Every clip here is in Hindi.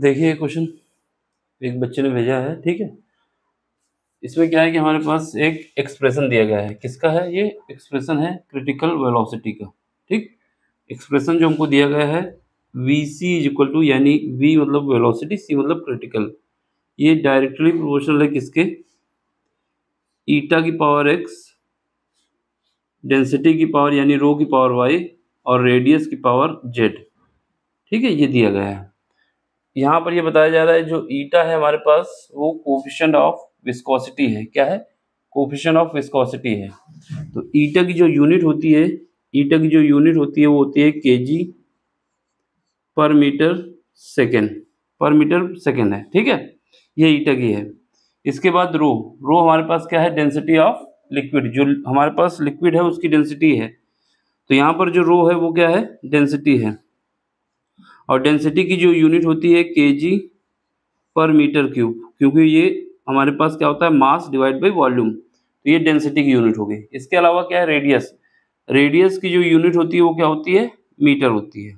देखिए क्वेश्चन एक बच्चे ने भेजा है, ठीक है। इसमें क्या है कि हमारे पास एक एक्सप्रेशन दिया गया है। किसका है ये एक्सप्रेशन? है क्रिटिकल वेलोसिटी का, ठीक। एक्सप्रेशन जो हमको दिया गया है vc इज इक्वल टू, यानी v मतलब वेलोसिटी, c मतलब क्रिटिकल, ये डायरेक्टली प्रोपोर्शनल है किसके? ईटा की पावर x, डेंसिटी की पावर यानी रो की पावर y, और रेडियस की पावर z, ठीक है। ये दिया गया है। यहाँ पर ये बताया जा रहा है जो ईटा है हमारे पास वो कोफिशिएंट ऑफ विस्कोसिटी है। क्या है? कोफिशिएंट ऑफ विस्कोसिटी है। तो ईटा की जो यूनिट होती है, ईटा की जो यूनिट होती है वो होती है केजी पर मीटर सेकेंड, पर मीटर सेकेंड है, ठीक है। ये ईटा की है। इसके बाद रो, रो हमारे पास क्या है? डेंसिटी ऑफ लिक्विड, जो हमारे पास लिक्विड है उसकी डेंसिटी है। तो यहाँ पर जो रो है वो क्या है? डेंसिटी है। और डेंसिटी की जो यूनिट होती है केजी पर मीटर क्यूब, क्योंकि ये हमारे पास क्या होता है? Mass divide by volume. तो ये डेंसिटी की यूनिट हो गई। इसके अलावा क्या है? रेडियस, रेडियस की जो यूनिट होती है वो क्या होती है? मीटर होती है।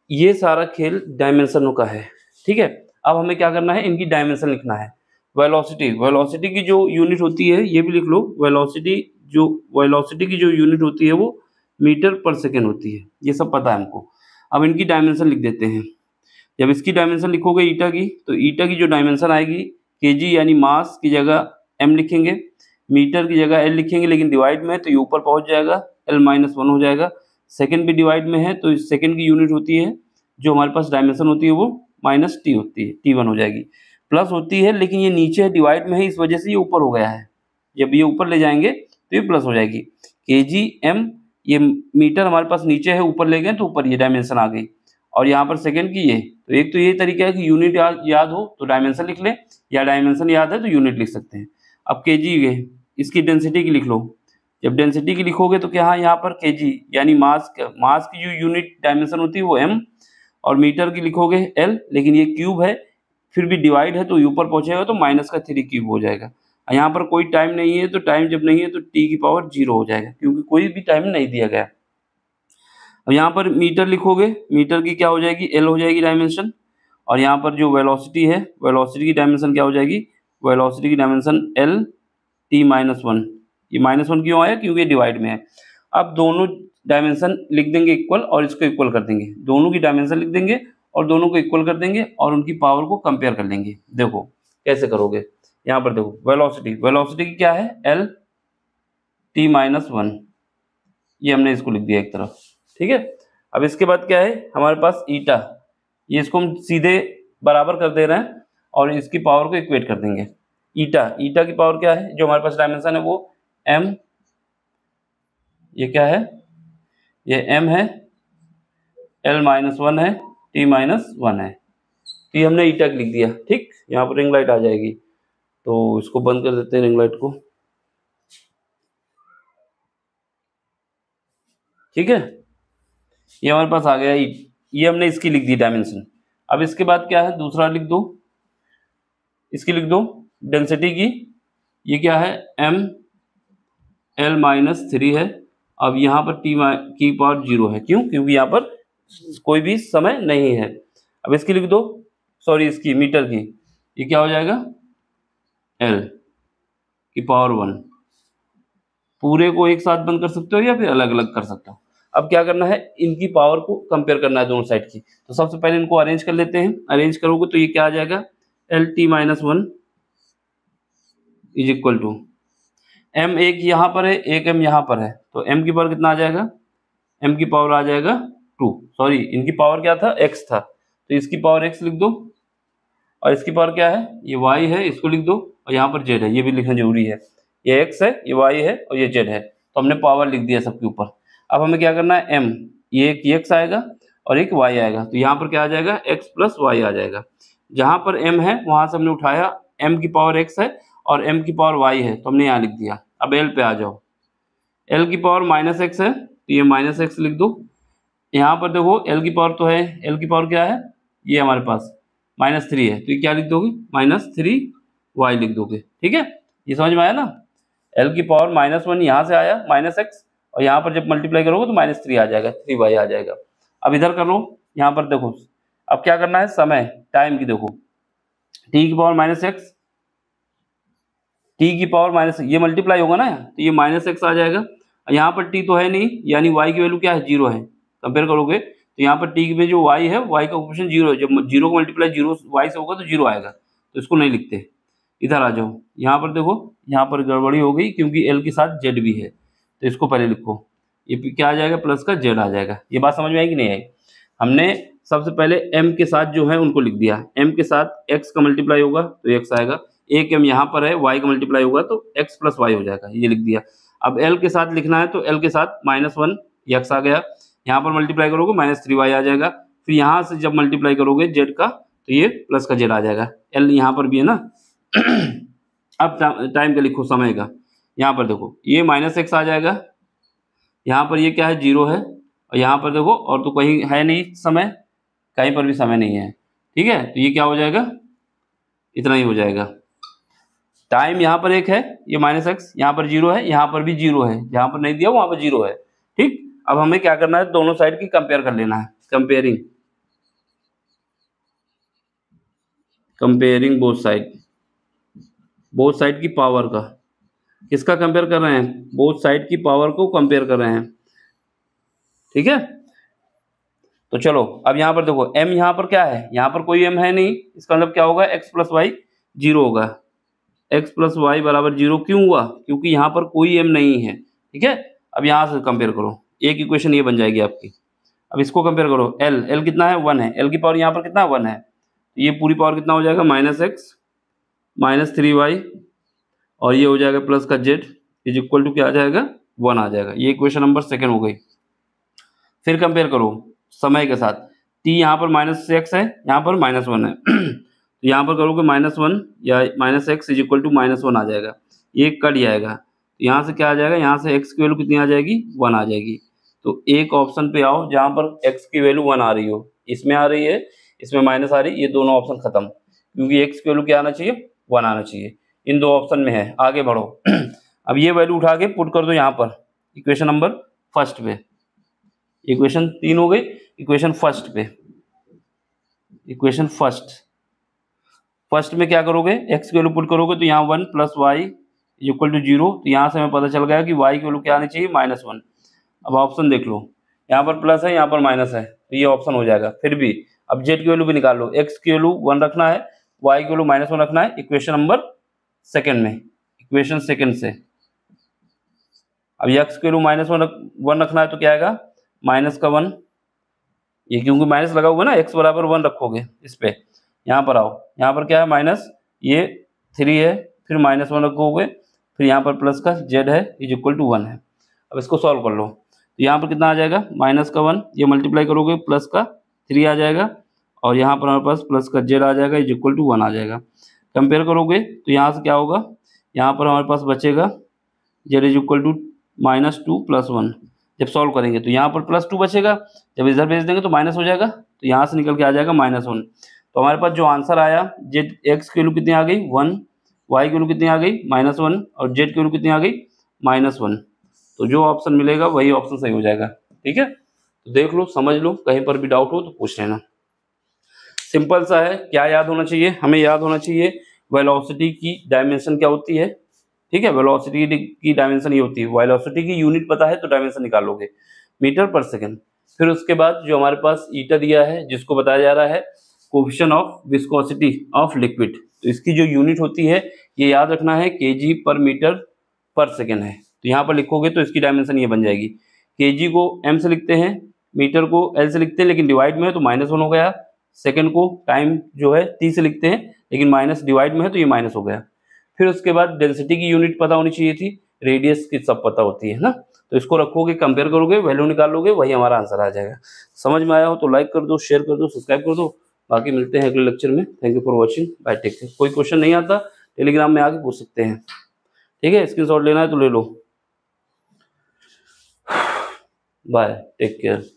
ये सारा खेल डायमेंशनों का है, ठीक है। अब हमें क्या करना है? इनकी डायमेंशन लिखना है। वेलोसिटी, वेलोसिटी की जो यूनिट होती है ये भी लिख लो। वेलोसिटी की जो यूनिट होती है वो मीटर पर सेकेंड होती है। ये सब पता है हमको। अब इनकी डायमेंशन लिख देते हैं। जब इसकी डायमेंशन लिखोगे ईटा की, तो ईटा की जो डायमेंशन आएगी केजी यानी मास की जगह m लिखेंगे, मीटर की जगह l लिखेंगे, लेकिन डिवाइड में है तो ये ऊपर पहुंच जाएगा, l-1 हो जाएगा। सेकंड भी डिवाइड में है तो इस सेकंड की यूनिट होती है, जो हमारे पास डायमेंशन होती है वो -t होती है, t1 हो जाएगी। प्लस होती है लेकिन ये नीचे है, डिवाइड में है, इस वजह से ये ऊपर हो गया है। जब ये ऊपर ले जाएंगे तो ये प्लस हो जाएगी। केजी m, ये मीटर हमारे पास नीचे है, ऊपर ले गए तो ऊपर ये डायमेंशन आ गई। और यहाँ पर सेकंड की ये, तो एक तो ये तरीका है कि यूनिट याद हो तो डायमेंशन लिख ले, या डायमेंशन याद है तो यूनिट लिख सकते हैं। अब केजी है, इसकी डेंसिटी की लिख लो। जब डेंसिटी की लिखोगे तो क्या है? यहाँ पर केजी यानी मास की जो यूनिट डायमेंशन होती है वो m, और मीटर की लिखोगे l, लेकिन ये क्यूब है फिर भी डिवाइड है तो ऊपर पहुंचेगा तो -3 क्यूब हो जाएगा। यहाँ पर कोई टाइम नहीं है, तो टाइम जब नहीं है तो t की पावर 0 हो जाएगा, क्योंकि कोई भी टाइम नहीं दिया गया। अब यहाँ पर मीटर लिखोगे, मीटर की क्या हो जाएगी? l हो जाएगी डायमेंशन। और यहाँ पर जो वेलोसिटी है, वेलोसिटी की डायमेंशन क्या हो जाएगी? वेलोसिटी की डायमेंशन l t-1। ये -1 क्यों आया? क्योंकि ये डिवाइड में है। अब दोनों डायमेंशन लिख देंगे इक्वल, और इसको इक्वल कर देंगे। दोनों की डायमेंशन लिख देंगे और दोनों को इक्वल कर देंगे और उनकी पावर को कंपेयर कर लेंगे। देखो कैसे करोगे। यहाँ पर देखो वेलोसिटी, वेलोसिटी की क्या है? l t-1, ये हमने इसको लिख दिया एक तरफ, ठीक है। अब इसके बाद क्या है हमारे पास? ईटा, ये इसको हम सीधे बराबर कर दे रहे हैं और इसकी पावर को इक्वेट कर देंगे। ईटा की पावर क्या है? जो हमारे पास डायमेंशन है वो m, ये क्या है? ये m है, l-1 है, t-1 है। तो ये हमने ईटा लिख दिया, ठीक। यहाँ पर रिंग लाइट आ जाएगी, तो इसको बंद कर देते हैं रिंग लाइट को, ठीक है। ये हमारे पास आ गया, ये हमने इसकी लिख दी डायमेंशन। अब इसके बाद क्या है? दूसरा लिख दो, इसकी लिख दो डेंसिटी की। ये क्या है? m l-3 है। अब यहाँ पर t की पावर 0 है। क्यों? क्योंकि यहाँ पर कोई भी समय नहीं है। अब इसकी लिख दो, सॉरी इसकी मीटर की, ये क्या हो जाएगा? l की पावर 1। पूरे को एक साथ बंद कर सकते हो या फिर अलग अलग कर सकते हो। अब क्या करना है? इनकी पावर को कंपेयर करना है दोनों साइड की। तो सबसे पहले इनको अरेंज कर लेते हैं। अरेंज करोगे तो ये क्या आ जाएगा? l-1 is equal to m, एक यहाँ पर है, एक m यहाँ पर है, तो m की पावर कितना आ जाएगा? m की पावर आ जाएगा 2। सॉरी, इनकी पावर क्या था? x था, तो इसकी पावर x लिख दो। और इसकी पावर क्या है? ये y है, इसको लिख दो। और यहाँ पर z है, ये भी लिखना जरूरी है। ये x है, ये y है और ये z है, तो हमने पावर लिख दिया सबके ऊपर। अब हमें क्या करना है? m, ये एक x आएगा और एक y आएगा, तो यहाँ पर क्या आ जाएगा? x प्लस y आ जाएगा। जहाँ पर m है वहां से हमने उठाया, m की पावर x है और m की पावर y है, तो हमने यहाँ लिख दिया। अब l पे आ जाओ, l की पावर -x है, तो ये -x लिख दो। यहाँ पर देखो l की पावर तो है, l की पावर क्या है? ये हमारे पास -3 है, तो ये क्या लिख दोगे? -3y लिख दोगे, ठीक है। ये समझ में आया ना? l की पावर -1 यहाँ से आया, -x, और यहाँ पर जब मल्टीप्लाई करोगे तो -3 आ जाएगा, 3y आ जाएगा। अब इधर करो, यहाँ पर देखो अब क्या करना है, समय टाइम की देखो, टी की पावर माइनस एक्स, टी की पावर माइनस, ये मल्टीप्लाई होगा ना तो ये माइनस एक्स आ जाएगा। यहाँ पर टी तो है नहीं, यानी वाई की वैल्यू क्या है, जीरो है। कंपेयर करोगे तो यहाँ पर टी में जो वाई है, वाई का कोएफिशिएंट जीरो है। जब जीरो को मल्टीप्लाई जीरो वाई से होगा तो जीरो आएगा, तो इसको नहीं लिखते। इधर आ जाओ, यहाँ पर देखो, यहाँ पर गड़बड़ी हो गई क्योंकि एल के साथ जेड भी है, तो इसको पहले लिखो। ये क्या आ जाएगा, प्लस का जेड आ जाएगा। ये बात समझ में आई कि नहीं आई? हमने सबसे पहले एम के साथ जो है उनको लिख दिया। एम के साथ एक्स का मल्टीप्लाई होगा तो एक्स आएगा, एक एम यहाँ पर है, वाई का मल्टीप्लाई होगा तो एक्स प्लस वाई हो जाएगा, ये लिख दिया। अब एल के साथ लिखना है तो एल के साथ माइनस वन एक्स आ गया, यहाँ पर मल्टीप्लाई करोगे माइनस थ्री वाई आ जाएगा। फिर यहाँ से जब मल्टीप्लाई करोगे जेड का तो ये प्लस का जेड आ जाएगा। एल यहाँ पर भी है ना। अब टाइम का लिखो, समय का, यहाँ पर देखो ये माइनस एक्स आ जाएगा, यहाँ पर ये क्या है, जीरो है, और यहाँ पर देखो और तो कहीं है नहीं समय, कहीं पर भी समय नहीं है, ठीक है। तो ये क्या हो जाएगा, इतना ही हो जाएगा। टाइम यहाँ पर एक है, ये माइनस एक्स, यहाँ पर जीरो है, यहाँ पर भी जीरो है, जहाँ पर नहीं दिया वहाँ पर जीरो है, ठीक। अब हमें क्या करना है, दोनों साइड की कंपेयर कर लेना है, कंपेयरिंग बोथ साइड की पावर का। किसका कंपेयर कर रहे हैं, बोथ साइड की पावर को कंपेयर कर रहे हैं, ठीक है। तो चलो अब यहाँ पर देखो, m यहाँ पर क्या है, यहाँ पर कोई m है नहीं, इसका मतलब क्या होगा, x प्लस वाई जीरो होगा। x प्लस वाई बराबर जीरो क्यों हुआ, क्योंकि यहाँ पर कोई m नहीं है, ठीक है। अब यहाँ से कंपेयर करो, एक इक्वेशन ये बन जाएगी आपकी। अब इसको कंपेयर करो, l कितना है, 1 है, l की पावर यहाँ पर कितना 1 है, ये पूरी पावर कितना हो जाएगा, minus X minus three Y, और ये हो जाएगा प्लस का जेड इज इक्वल टू क्या आ जाएगा, 1 आ जाएगा। ये इक्वेशन नंबर सेकेंड हो गई। फिर कंपेयर करो समय के साथ, t यहाँ पर माइनस एक्स है, यहाँ पर माइनस वन है। तो यहाँ पर करोगे माइनस वन या minus X is equal to minus one आ जाएगा, ये कट जाएगा। तो यहाँ से क्या आ जाएगा, यहाँ से x की वैल्यू कितनी आ जाएगी, 1 आ जाएगी। तो एक ऑप्शन पे आओ जहाँ पर x की वैल्यू 1 आ रही हो, इसमें आ रही है, इसमें माइनस आ रही है, ये दोनों ऑप्शन खत्म, क्योंकि x की वैल्यू क्या आना चाहिए, 1 आना चाहिए। इन दो ऑप्शन में है, आगे बढ़ो। अब ये वैल्यू उठा के पुट कर दो यहाँ पर इक्वेशन नंबर फर्स्ट पे, इक्वेशन 3 हो गई, इक्वेशन फर्स्ट पे, इक्वेशन फर्स्ट में क्या करोगे, x की वैल्यू पुट करोगे तो यहाँ 1 plus Y equal to zero. तो यहाँ से हमें पता चल गया कि y की वैल्यू क्या आनी चाहिए, माइनस वन। अब ऑप्शन देख लो, यहाँ पर प्लस है, यहाँ पर माइनस है, तो ये ऑप्शन हो जाएगा। फिर भी अब z की वैल्यू भी निकाल लो, x की वैल्यू 1 रखना है, y की वैल्यू माइनस वन रखना है, इक्वेशन नंबर सेकेंड में, इक्वेशन सेकेंड से। अब x की वैल्यू माइनस वन रखना है तो क्या आएगा, माइनस का 1, ये क्योंकि माइनस लगा हुआ ना, x बराबर 1 रखोगे इस पे। यहाँ पर आओ, यहाँ पर क्या है, माइनस ये 3 है, फिर माइनस 1 रखोगे, फिर यहाँ पर प्लस का z है इज इक्वल टू 1 है। अब इसको सॉल्व कर लो, तो यहाँ पर कितना आ जाएगा, माइनस का 1, ये मल्टीप्लाई करोगे प्लस का 3 आ जाएगा, और यहाँ पर हमारे पास प्लस का z आ जाएगा इज इक्वल टू 1 आ जाएगा। कंपेयर करोगे तो यहाँ से क्या होगा, यहाँ पर हमारे पास बचेगा z is equal to minus 2 plus 1। जब सॉल्व करेंगे तो यहाँ पर प्लस 2 बचेगा, जब इधर भेज देंगे तो माइनस हो जाएगा, तो यहाँ से निकल के आ जाएगा माइनस 1। तो हमारे पास जो आंसर आया, जेड एक्स की वैल्यू कितनी आ गई 1, वाई की वैल्यू कितनी आ गई माइनस 1, और जेड की वैल्यू कितनी आ गई माइनस 1। तो जो ऑप्शन मिलेगा वही ऑप्शन सही हो जाएगा, ठीक है। तो देख लो, समझ लो, कहीं पर भी डाउट हो तो पूछ लेना। सिंपल सा है, क्या याद होना चाहिए, हमें याद होना चाहिए वेलोसिटी की डायमेंशन क्या होती है, ठीक है। वेलोसिटी की डायमेंशन ये होती है, वेलोसिटी की यूनिट पता है तो डायमेंशन निकालोगे, मीटर पर सेकंड। फिर उसके बाद जो हमारे पास ईटा दिया है, जिसको बताया जा रहा है coefficient of viscosity of liquid, तो इसकी जो यूनिट होती है ये याद रखना है, केजी पर मीटर पर सेकंड है। तो यहाँ पर लिखोगे तो इसकी डायमेंशन ये बन जाएगी, केजी को एम से लिखते हैं, मीटर को एल से लिखते हैं, लेकिन डिवाइड में है तो माइनस 1 हो गया। सेकंड को टाइम जो है टी से लिखते हैं, लेकिन माइनस डिवाइड में है तो ये माइनस हो गया। फिर उसके बाद डेंसिटी की यूनिट पता होनी चाहिए थी, रेडियस की सब पता होती है ना। तो इसको रखोगे, कंपेयर करोगे, वैल्यू निकालोगे, वही हमारा आंसर आ जाएगा। समझ में आया हो तो लाइक कर दो, शेयर कर दो, सब्सक्राइब कर दो। बाकी मिलते हैं अगले लेक्चर में। Thank you for watching, bye, take care. कोई क्वेश्चन नहीं आता टेलीग्राम में आके पूछ सकते हैं, ठीक है। स्क्रीनशॉट लेना है तो ले लो। Bye, take care.